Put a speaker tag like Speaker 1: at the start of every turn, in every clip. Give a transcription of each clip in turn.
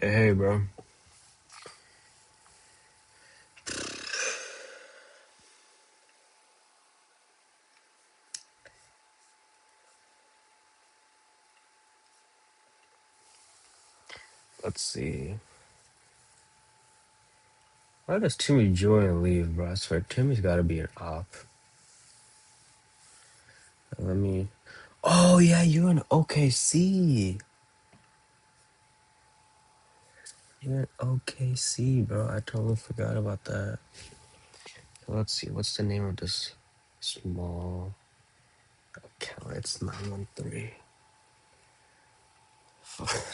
Speaker 1: Hey, bro. Let's see. Why does Timmy join and leave, bro? I swear, Timmy's got to be an op. Let me. Oh yeah, you're in OKC. You're in OKC, bro. I totally forgot about that. Let's see. What's the name of this small account? It's 913.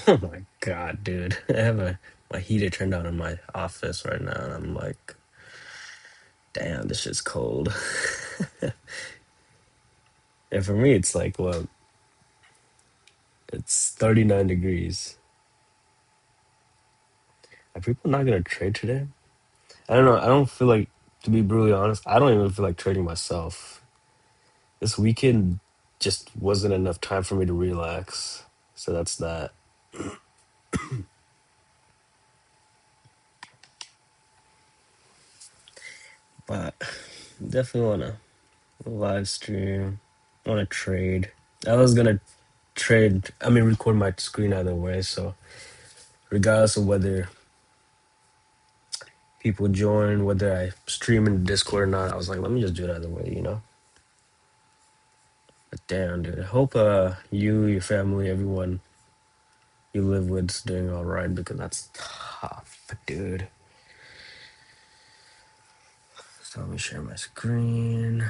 Speaker 1: Oh my god, dude. I have my heater turned on in my office right now, and I'm like, damn, this shit's cold. And for me, it's like, well, it's 39 degrees. Are people not gonna trade today? I don't know. I don't feel like, to be brutally honest, I don't even feel like trading myself. This weekend just wasn't enough time for me to relax. So that's that. But definitely wanna live stream, wanna trade. I was gonna record my screen either way. So regardless of whether people join, whether I stream in Discord or not, I was like, let me just do it either way. But damn, dude. I hope you, your family, everyone you live with's doing all right because that's tough, dude. So let me share my screen.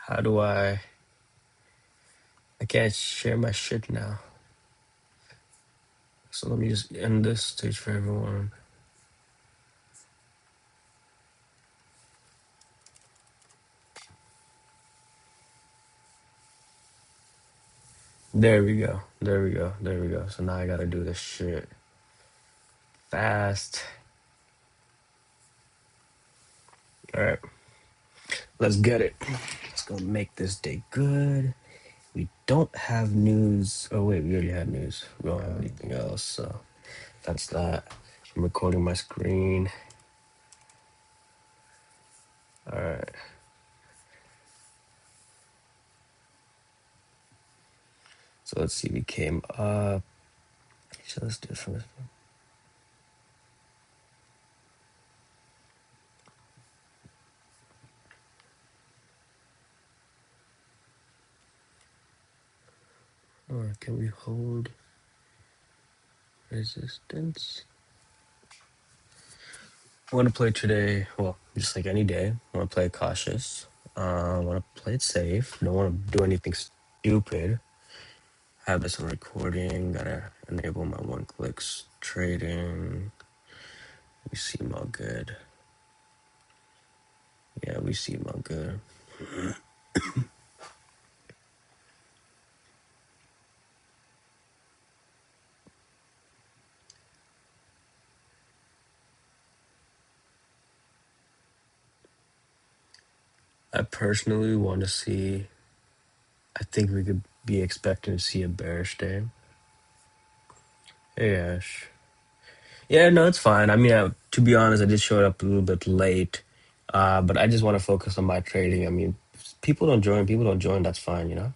Speaker 1: How do I can't share my shit now. So let me just end this stage for everyone. There we go. There we go. There we go. So now I gotta do this shit fast. All right, let's get it. Let's go make this day good. We don't have news. Oh wait, we already had news. We don't have anything else. So that's that. I'm recording my screen. All right. So let's see. We came up. So let's do it from this. Or can we hold resistance? I want to play today. Well, just like any day. I want to play cautious. I want to play it safe. Don't want to do anything stupid. Have this on recording. Gotta enable my one clicks trading. We seem all good. Yeah, we seem all good. I personally want to see. I think we could be expecting to see a bearish day. Hey Ash. Yeah, no, it's fine. To be honest, I did show up a little bit late, but I just want to focus on my trading. People don't join, that's fine.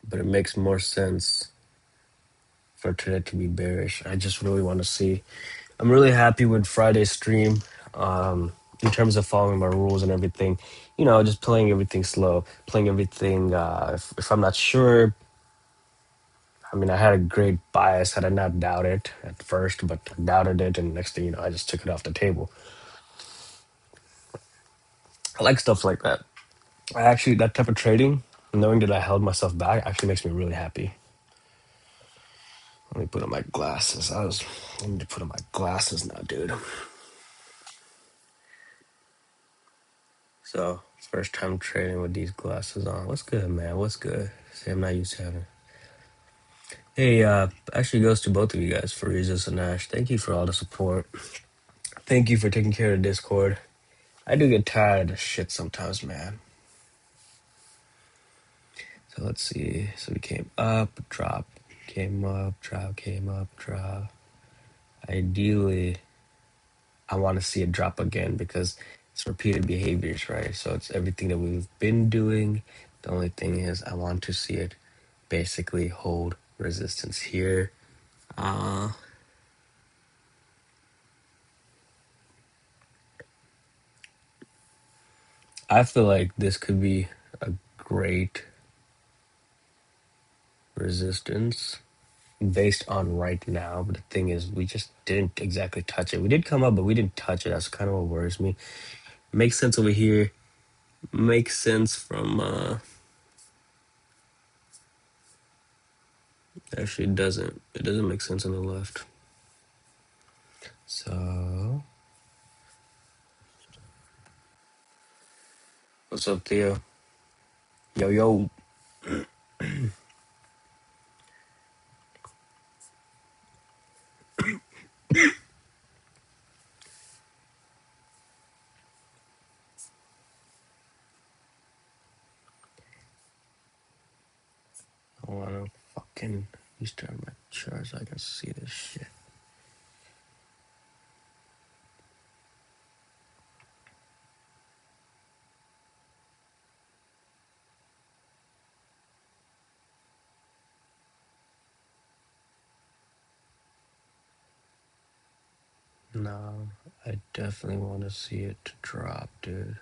Speaker 1: But it makes more sense for today to be bearish. I just really want to see. I'm really happy with Friday's stream, in terms of following my rules and everything. Just playing everything slow, playing everything. If I'm not sure, I had a great bias had I not doubted at first, but I doubted it, and next thing you know, I just took it off the table. I like stuff like that. That type of trading, knowing that I held myself back, actually makes me really happy. Let me put on my glasses. I need to put on my glasses now, dude. So, first time trading with these glasses on. What's good, man? What's good? See, I'm not used to having. Hey, actually goes to both of you guys, for Regis and Ash. Thank you for all the support. Thank you for taking care of Discord. I do get tired of this shit sometimes, man. So let's see. So we came up, drop, came up, drop, came up, drop. Ideally, I want to see it drop again because it's repeated behaviors, right? So it's everything that we've been doing. The only thing is I want to see it basically hold resistance here. Uh, I feel like this could be a great resistance based on right now. But the thing is, we just didn't exactly touch it. We did come up, but we didn't touch it. That's kind of what worries me. Makes sense over here. Makes sense from actually it doesn't. It doesn't make sense on the left. So what's up, Theo? Yo yo. I wanna fucking restart my chart so I can see this shit. No, I definitely want to see it drop, dude.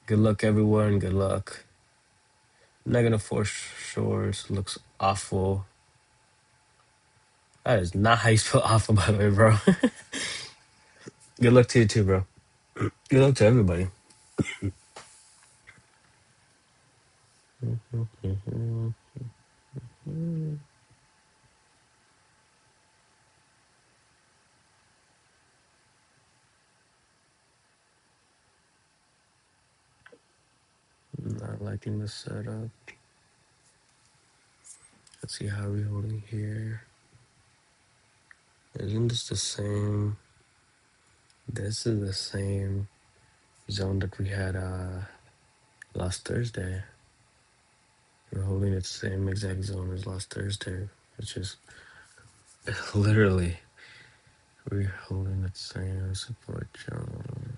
Speaker 1: Good luck, everyone. Good luck. I'm not gonna force shores. Looks awful. That is not how you spell awful, by the way, bro. Good luck to you too, bro. Good luck to everybody. Not liking the setup. Let's see how we're holding here. Isn't this the same? This is the same zone that we had last Thursday. We're holding the same exact zone as last Thursday, which is literally we're holding the same support zone.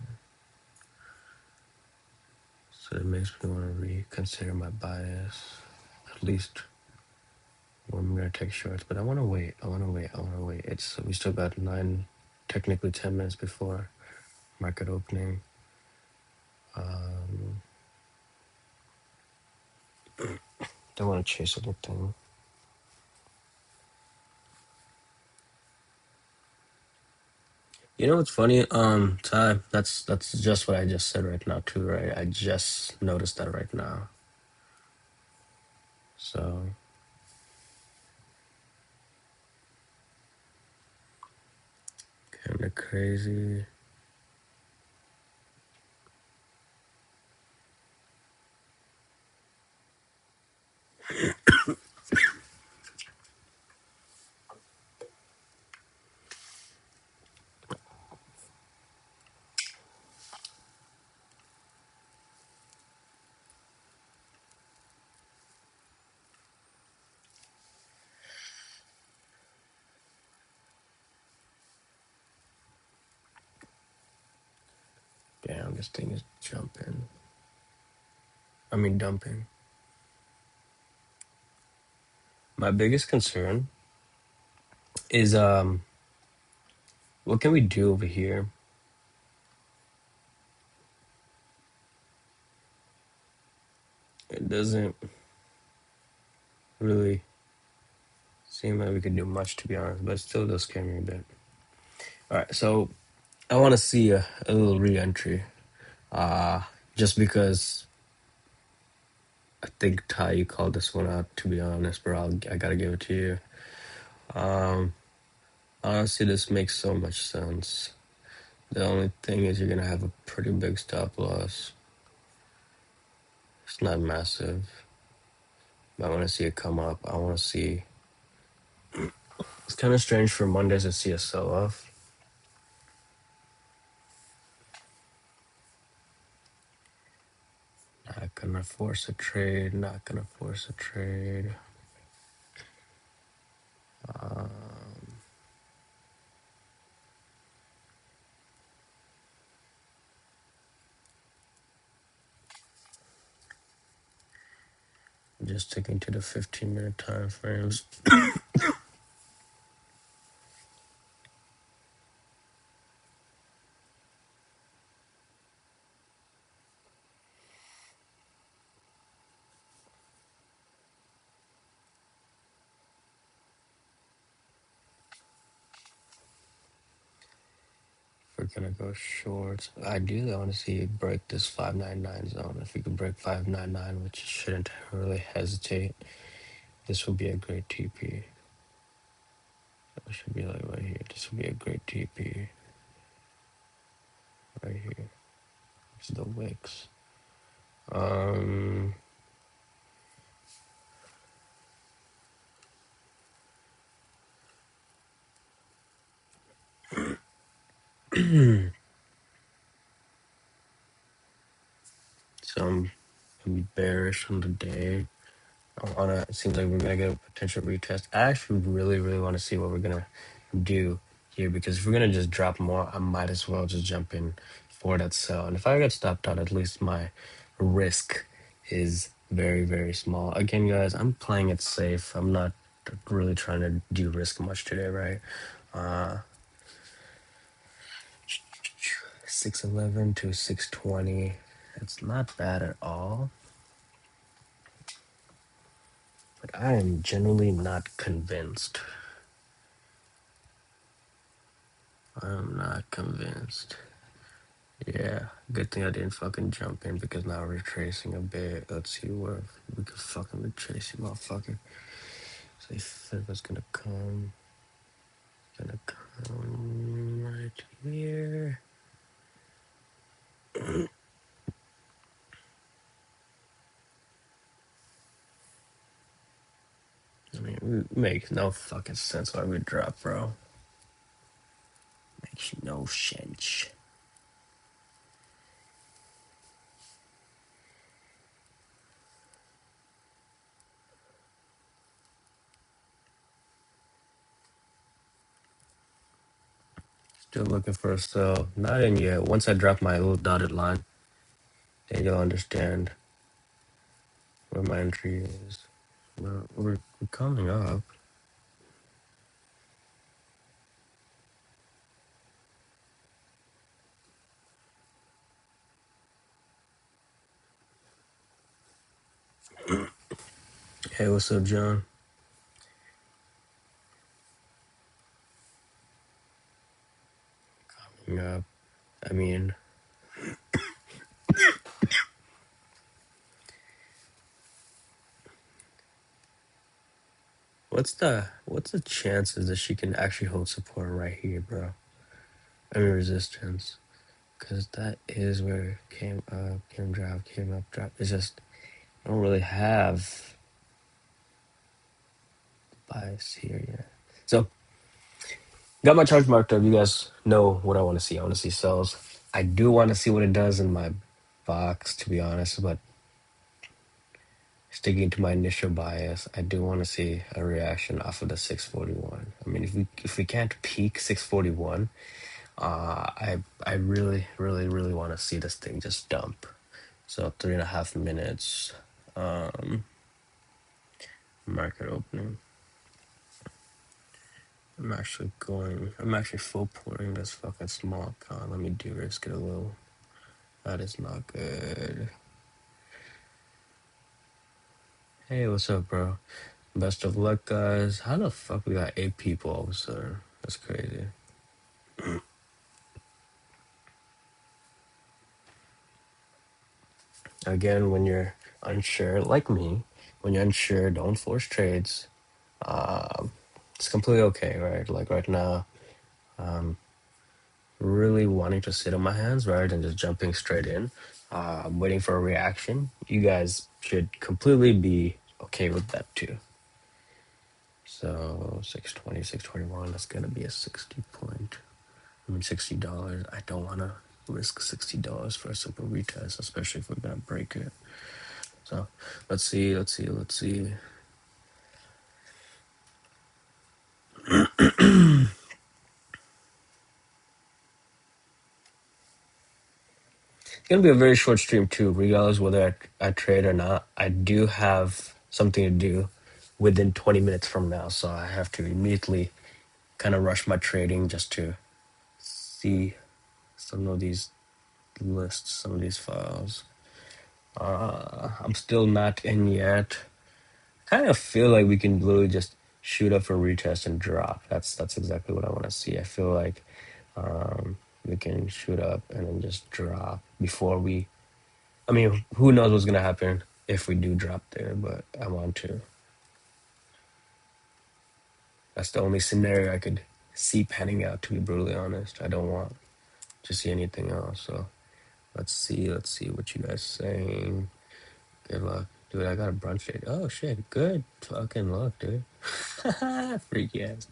Speaker 1: So it makes me want to reconsider my bias, at least when we're gonna take shorts. But I want to wait. I want to wait. I want to wait. It's we still got technically 10 minutes before market opening. Um, don't want to chase anything. You know what's funny? Ty, that's just what I just said right now too, right? I just noticed that right now. So kind of crazy. Damn, this thing is jumping. I mean dumping. My biggest concern is what can we do over here? doesn't really seem like we could do much, to be honest, but it still does scare me a bit. All right, so I want to see a little re-entry, uh, just because I think Ty, you called this one out. To be honest, bro, I gotta give it to you. Um, Honestly, this makes so much sense. The only thing is you're gonna have a pretty big stop loss. It's not massive. But I want to see it come up. I want to see. It's kind of strange for Mondays to see a sell-off. Not gonna force a trade. Not gonna force a trade. Um, just sticking to the 15-minute time frames. We're gonna go short. Ideally, I want to see it break this 599 zone. If we could break 599, which shouldn't really hesitate, this would be a great TP. It should be like right here. This would be a great TP. Right here. This is the wicks. Um, so I'm bearish on the day. I wanna. It seems like we're gonna get a potential retest. I actually really want to see what we're gonna do here, because if we're gonna just drop more, I might as well just jump in for that sell. And if I get stopped out, at least my risk is very small. Again, guys, I'm playing it safe. I'm not really trying to do risk much today, right? Uh, 611 to 620. It's not bad at all. But I am genuinely not convinced. I'm not convinced. Yeah, good thing I didn't fucking jump in, because now we're tracing a bit. Let's see where we could fucking retrace you, motherfucker. So if it was gonna come, right here. I mean, it makes no fucking sense why we drop, bro. Makes no sense. Still looking for a sell. Not in yet. Once I drop my little dotted line, then you'll understand where my entry is. We're coming up. Hey, what's up, John? Coming up. I mean, what's the chances that she can actually hold support right here, bro? I mean, resistance, because that is where it came up, came up, drop. It's just I don't really have bias here yet. So got my charge marked up. You guys know what I want to see. I want to see sells. I do want to see what it does in my box, to be honest, but sticking to my initial bias, I do want to see a reaction off of the 641. I mean, if we can't peak 641, I really want to see this thing just dump. So 3.5 minutes, market opening. I'm actually full porting this fucking small con. Let me de-risk it a little. That is not good. Hey, what's up, bro? Best of luck, guys. How the fuck we got 8 people all of a sudden? That's crazy. Again, when you're unsure, like me, when you're unsure, don't force trades. Um, it's completely okay, right? Like right now, um, really wanting to sit on my hands rather than just jumping straight in. I'm waiting for a reaction. You guys should completely be okay with that too. So 620, 621. That's gonna be a 60 point. I mean, $60. I don't want to risk $60 for a simple retest, especially if we're gonna break it. So let's see, let's see, let's see. It's gonna be a very short stream too, regardless whether I trade or not. I do have something to do within 20 minutes from now, so I have to immediately kind of rush my trading just to see some of these lists, some of these files. I'm still not in yet. Kind of feel like we can literally just shoot up for retest and drop. That's exactly what I want to see. I feel like we can shoot up and then just drop before we. I mean, who knows what's gonna happen if we do drop there? But I want to. That's the only scenario I could see panning out. To be brutally honest, I don't want to see anything else. So let's see. Let's see what you guys saying. Good luck, dude. I got a brunch date. Oh shit, good fucking luck, dude. Freaky ass.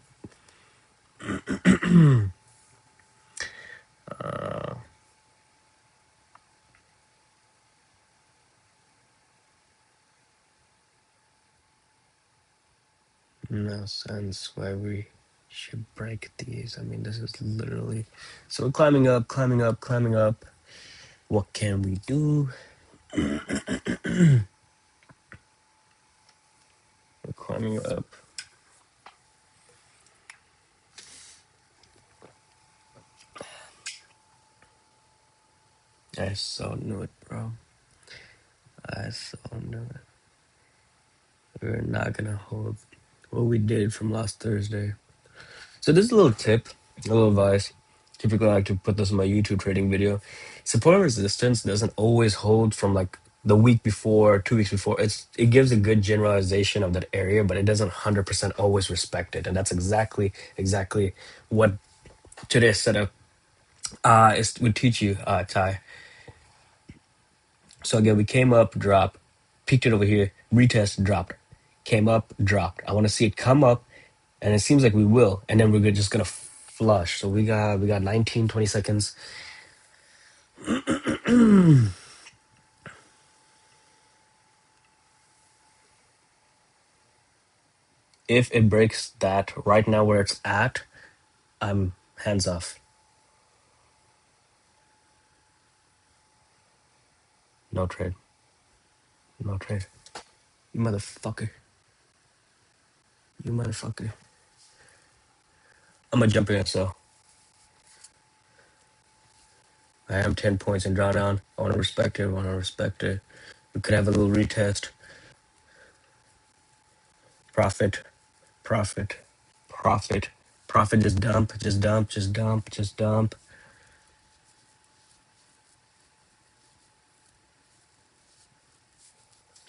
Speaker 1: No sense why we should break these. I mean, this is literally. So we're climbing up, climbing up, climbing up. What can we do? We're climbing up. I so knew it, bro. I so knew it. We're not gonna hold what we did from last Thursday. So this is a little tip, a little advice. Typically, I like to put this in my YouTube trading video. Support and resistance doesn't always hold from like the week before, 2 weeks before. It gives a good generalization of that area, but it doesn't 100% always respect it, and that's exactly what today's setup is would teach you, Ty. So again, we came up, dropped, peaked it over here, retest, dropped, came up, dropped. I want to see it come up, and it seems like we will, and then we're just gonna flush. So we got 19, 20 seconds. If it breaks that right now where it's at, I'm hands off. No trade. No trade. You motherfucker. You motherfucker. I'm gonna jump in, so I am 10 points in drawdown. I wanna respect it. I wanna respect it. We could have a little retest. Profit. Profit. Profit. Profit. Just dump. Just dump. Just dump. Just dump.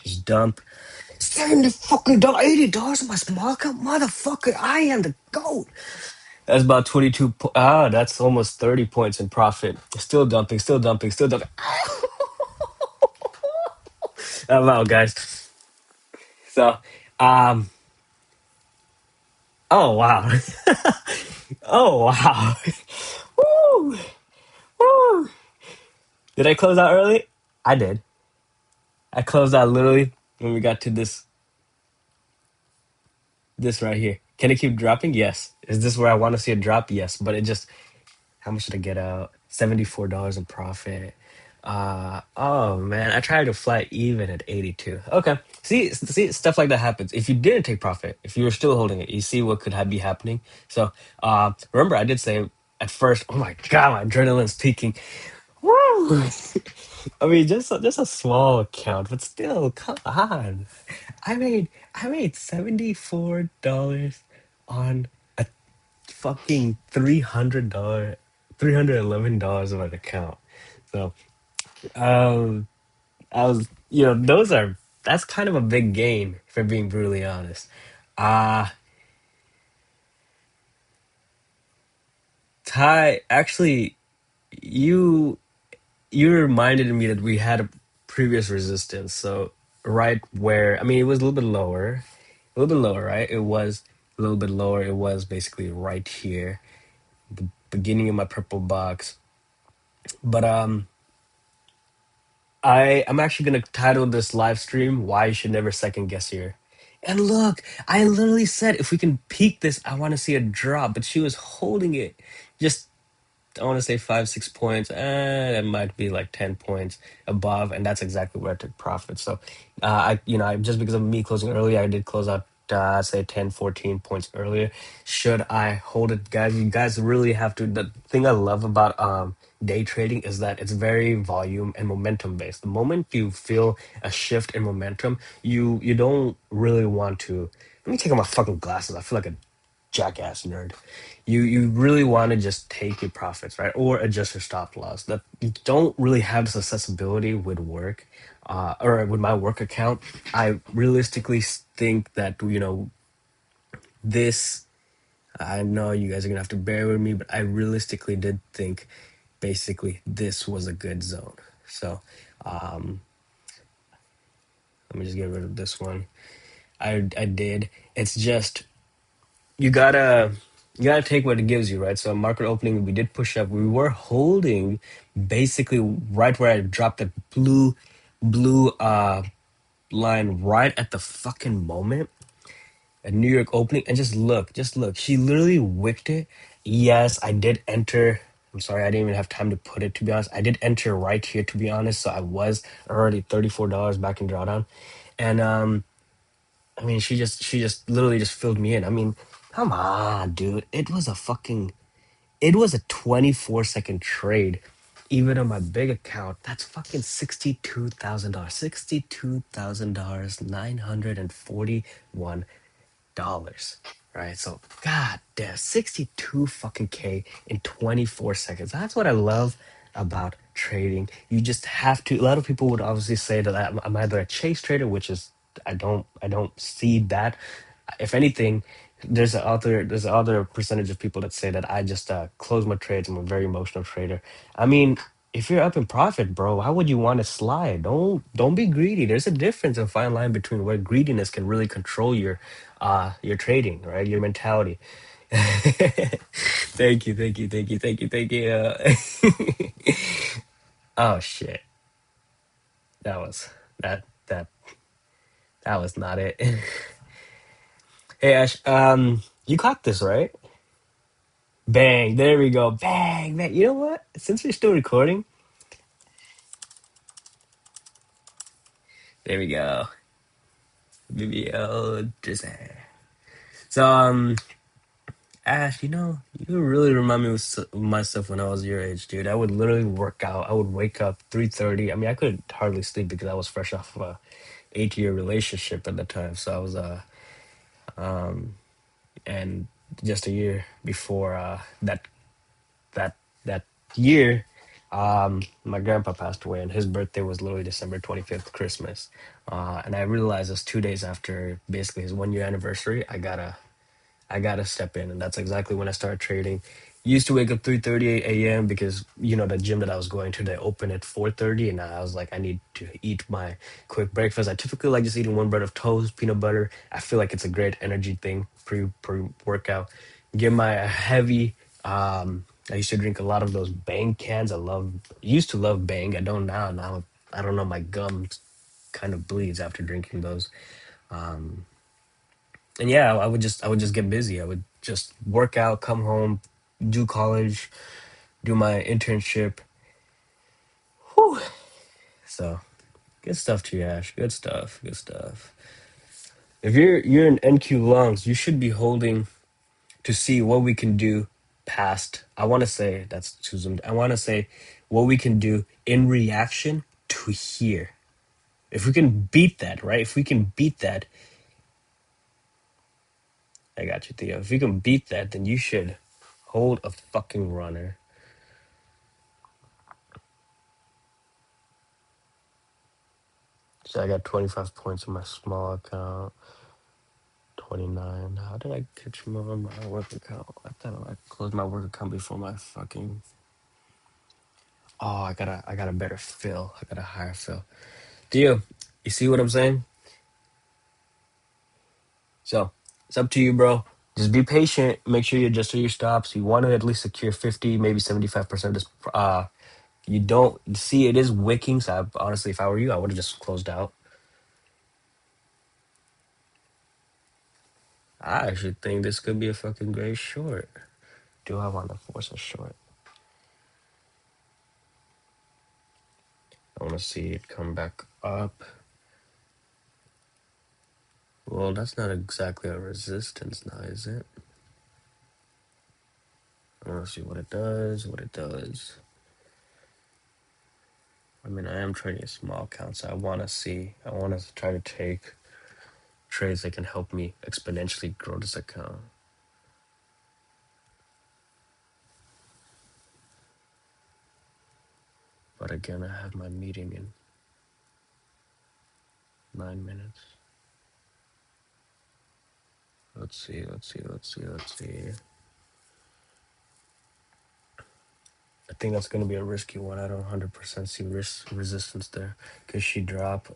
Speaker 1: Just dump. $70 $80 in my small account, motherfucker. I am the goat. That's about 22. That's almost 30 points in profit. Still dumping, still dumping, still dumping. I'm out, guys. So, um, oh wow, oh wow, woo, woo. Did I close out early? I did. I closed out literally when we got to this right here. Can it keep dropping? Yes. Is this where I want to see it drop? Yes. But it just how much did I get out? $74 in profit. Oh man, I tried to fly even at 82. Okay. See, stuff like that happens. If you didn't take profit, if you were still holding it, you see what could be happening. So, remember I did say at first, oh my god, my adrenaline's peaking. Woo! I mean, just a small account, but still, come on. I made $74 on a fucking $311 of an account. So um I was, that's kind of a big gain, if I'm being brutally honest. Uh Ty, actually, you you reminded me that we had a previous resistance. So right where, I mean, it was a little bit lower, right? It was a little bit lower. It was basically right here, the beginning of my purple box. But I'm actually gonna title this live stream "Why You Should Never Second Guess Here." And look, I literally said if we can peak this, I want to see a drop, but she was holding it. Just I want to say 5, 6 points. It might be like 10 points above, and that's exactly where I took profit. So, just because of me closing early, I did close out. Say 10, 14 points earlier. Should I hold it, guys? You guys really have to. The thing I love about day trading is that it's very volume and momentum based. The moment you feel a shift in momentum, you don't really want to. Let me take off my fucking glasses. I feel like a jackass nerd. You really want to just take your profits, right? Or adjust your stop loss. That you don't really have this accessibility with work, or with my work account. I realistically think that this. I know you guys are gonna have to bear with me, but I realistically did think, basically, this was a good zone. So, um, let me just get rid of this one. I did. It's just you gotta take what it gives you, right? So market opening, we did push up. We were holding basically right where I dropped the blue line right at the fucking moment at New York opening, and just look. She literally wicked it. Yes, I did enter. I'm sorry, I didn't even have time to put it, to be honest. I did enter right here, to be honest. So I was already $34 back in drawdown. And I mean, she just literally just filled me in. I mean, come on, dude. It was a 24-second trade. Even on my big account, that's fucking $62,000. $62,000, $941. Right? So, god damn, 62 fucking K in 24 seconds. That's what I love about trading. You just have to. A lot of people would obviously say that I'm either a chase trader, which is I don't see that. If anything, there's other percentage of people that say that I just close my trades. I'm a very emotional trader. I mean, if you're up in profit, bro, why would you want to slide? Don't be greedy. There's a difference, a fine line between where greediness can really control your trading, right? Your mentality. Thank you, thank you, thank you, thank you, thank you. Oh shit, that was that that that was not it. Hey Ash, you caught this, right? Bang, there we go. Bang, bang. You know what? Since we're still recording, there we go. BBL So Ash, you really remind me of myself when I was your age, dude. I would literally work out. I would wake up 3:30. I mean, I could hardly sleep because I was fresh off of a 8-year relationship at the time. So I was and just a year before that that year, my grandpa passed away, and his birthday was literally December 25th, Christmas. And I realized this 2 days after basically his 1 year anniversary, I gotta step in, and that's exactly when I started trading. Used to wake up 3:30 a.m. because the gym that I was going to, they open at 4:30, and I was like, I need to eat my quick breakfast. I typically like just eating one bread of toast, peanut butter. I feel like it's a great energy thing pre workout. Get my heavy. I used to drink a lot of those Bang cans. Used to love Bang. I don't now. Now I don't know. My gums kind of bleeds after drinking those. And yeah, I would just get busy. I would just work out, come home, do college, do my internship. Whew. So good stuff to you, Ash. Good stuff. Good stuff. If you're in NQ lungs, you should be holding to see what we can do past. I want to say that's too zoomed. I want to say what we can do in reaction to here. If we can beat that, right? If we can beat that, I got you, Theo. If we can beat that, then you should hold a fucking runner. So I got 25 points in my small account. 29. How did I catch him over my work account? I thought I closed my work account before my fucking. Oh, I got a better fill. I got a higher fill. Theo, you see what I'm saying? So it's up to you, bro. Just be patient. Make sure you adjust your stops. You want to at least secure 50, maybe 75% of this. You don't see it is wicking. So honestly, if I were you, I would have just closed out. I actually think this could be a fucking great short. Do I want to force a short? I want to see it come back up. Well, that's not exactly a resistance now, is it? I want to see what it does, what it does. I mean, I am trading a small account, so I want to see. I want to try to take trades that can help me exponentially grow this account. But again, I have my meeting in 9 minutes. Let's see, let's see, let's see, let's see. I think that's going to be a risky one. I don't 100% see resistance there. Could she drop?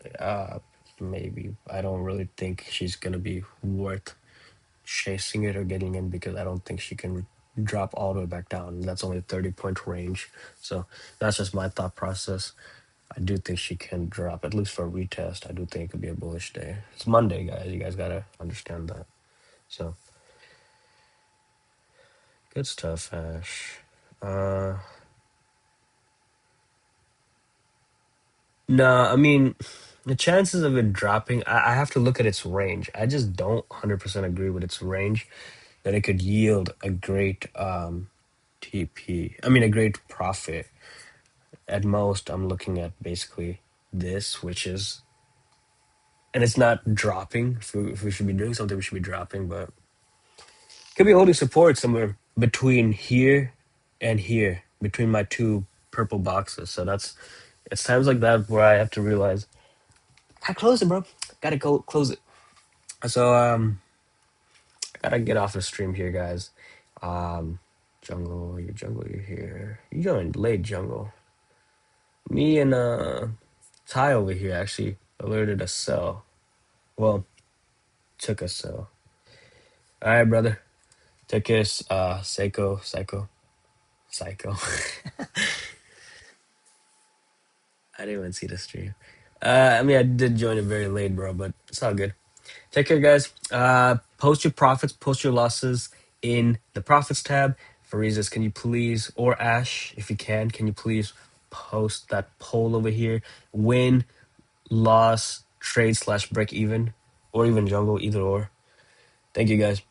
Speaker 1: Maybe. I don't really think she's going to be worth chasing it or getting in because I don't think she can drop all the way back down. That's only a 30-point range. So that's just my thought process. I do think she can drop, at least for a retest. I do think it could be a bullish day. It's Monday, guys. You guys got to understand that. So good stuff, Ash. Uh, no, I mean, the chances of it dropping, I have to look at its range. I just don't 100% agree with its range that it could yield a great TP. I mean, a great profit. At most, I'm looking at basically this, which is, and it's not dropping. If we should be doing something, we should be dropping, but could be holding support somewhere between here and here, between my two purple boxes. So it's times like that where I have to realize, I close it, bro. Gotta go close it. So gotta get off the stream here, guys. Um, jungle, you're here. You joined late, jungle. Me and Ty over here actually alerted a sell. Well, took a sell. All right, brother. Take care, Psycho. I didn't even see the stream. I mean, I did join it very late, bro, but it's all good. Take care, guys. Post your profits, post your losses in the profits tab. Farizas, can you please, or Ash, if you can you please post that poll over here? Win, loss, trade / break even, or even jungle, either or. Thank you, guys.